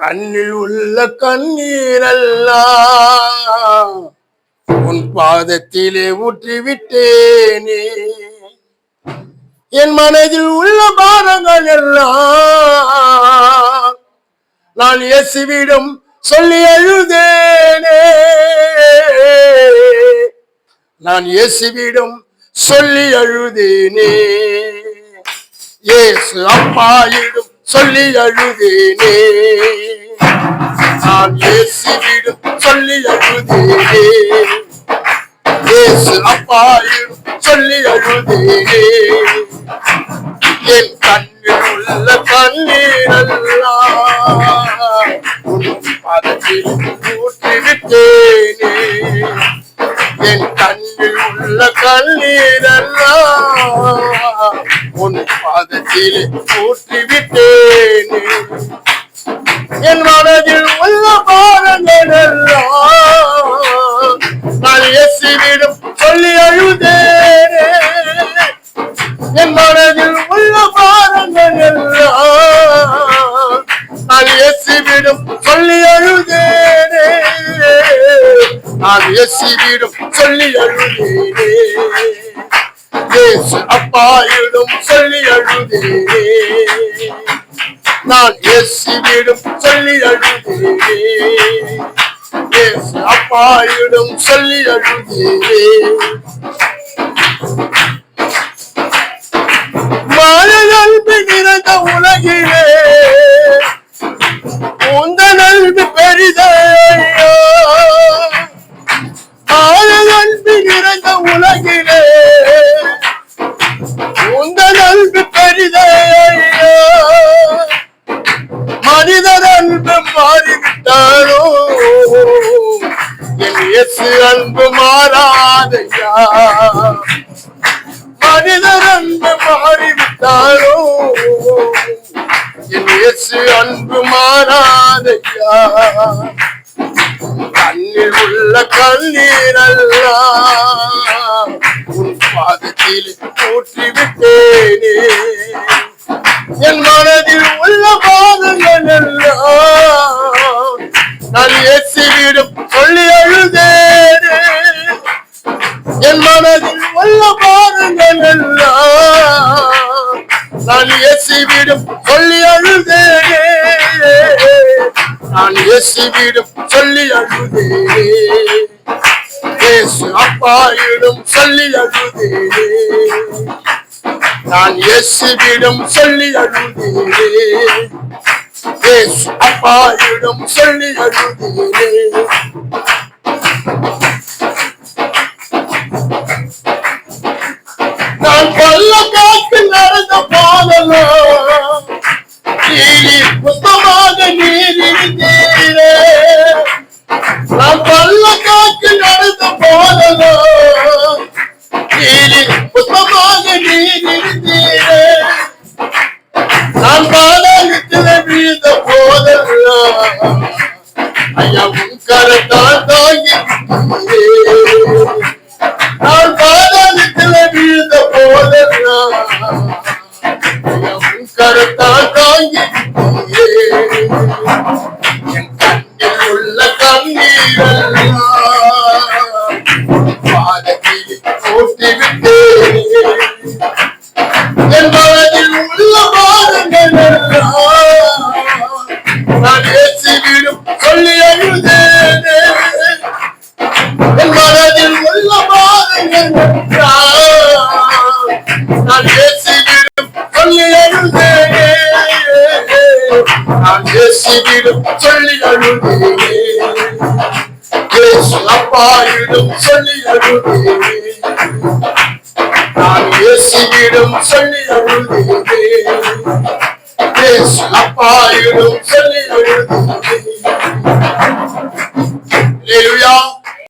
கண்ணில் உள்ள கண்ணீரெல்லாம் உன் பாதத்திலே ஊற்றிவிட்டேனே. என் மனதில் உள்ள பாரங்கள் எல்லாம் நான் இயேசுவிடம் சொல்லி அழுதேனே. நான் இயேசுவிடம் சொல்லி அழுதேனே. இயேசு அப்பாயிடம் சொல்லி அழுதேனே. நான் இயேசுவிடம் சொல்லி அழுதேனே. இயேசு அப்பாயிடம் சொல்லி அழுதேனே. என் கண்ணில் உள்ள கண்ணீரெல்லாம் உன் பாதத்தில் ஊற்றிவிட்டேனே. என் கண்ணில் உள்ள கண்ணீரெல்லாம் உன் பாதத்தில் ஊற்றிவிட்டேனே. என் மனதில் உள்ள பாரங்கள் எல்லாம் நான் இயேசுவிடம் சொல்லி அழுதேனே. என் மனதில் உள்ள பாரங்கள் எல்லாம் நான் இயேசுவிடம் சொல்லி அழுதேனே. நான் இயேசுவிடம் சொல்லி அழுதேனே. இயேசு அப்பாயிடம் சொல்லி அழுதேனே. நான் இயேசுவிடம் சொல்லி அழுதேனே. இயேசு அப்பாயிடம் சொல்லி அழுதேனே. மழை நிறைந்த உலகிலே உந்த நல்வி பெரிதையா. மழை நிறைந்த உலகிலே உந்த நல்வி பெரிதையா. மனிதர் அன்பு மாறிவிட்டாரோ என் இயேசு அன்பு மாறாதையா. மனிதர் அன்பு மாறிவிட்டாரோ என் இயேசு அன்பு மாறாதையா. கண்ணில் உள்ள கண்ணீரெல்லாம் உன் பாதத்தில் ஊற்றிவிட்டேனே. என் மனதில் உள்ள பாதங்கள் எல்லாம் நான் இயேசுவிடம் சொல்லி அழுதேனே. என் மனதில் உள்ள பாதங்கள் எல்லாம் நான் இயேசுவிடம் சொல்லி அழுதேனே. நான் இயேசுவிடம் சொல்லி அழுதேனே. இயேசு அப்பாயிடம் சொல்லி அழுதேனே. நான் இயேசுவிடம் சொல்லி அழுதேனே. இயேசு அப்பாயிடம் சொல்லி அழுதேனே. நான் பள்ளத்தாக்கு நடந்த போதெல்லாம் நீர் புத்தமாக நீர் இருந்தீரே. நான் பள்ளத்தாக்கு நடந்த போதெல்லாம் நீர் புத்தமாக நீர் இருந்தீரே. நான் பாதாளத்தில் வீழ்ந்த போதெல்லாம் ஐயா உன் கரத்தால் தாங்கி. நான் பாதாளத்தில் வீழ்ந்த போதெல்லாம் உன் கரத்தால் தாங்கி. என் கண்ணில் உள்ள கண்ணீரெல்லாம் பாதத்தில் ஊற்றிவிட்டேன். என் மனதில் உள்ள பாரங்கள் எல்லாம் நான் இயேசுவிடம் சொல்லி அழுதேனே. என் மனதில் உள்ள பாரங்கள் எல்லாம் நான் இயேசுவிடம் சொல்லி அழுதேனே. நான் இயேசுவிடம் சொல்லி அழுதேனே. இயேசு அப்பாயிடம் சொல்லி அழுதேனே. நான் இயேசுவிடம் சொல்லி அழுதேனே. இயேசு அப்பாயிடம் சொல்லி அழுதேனே. அல்லேலூயா.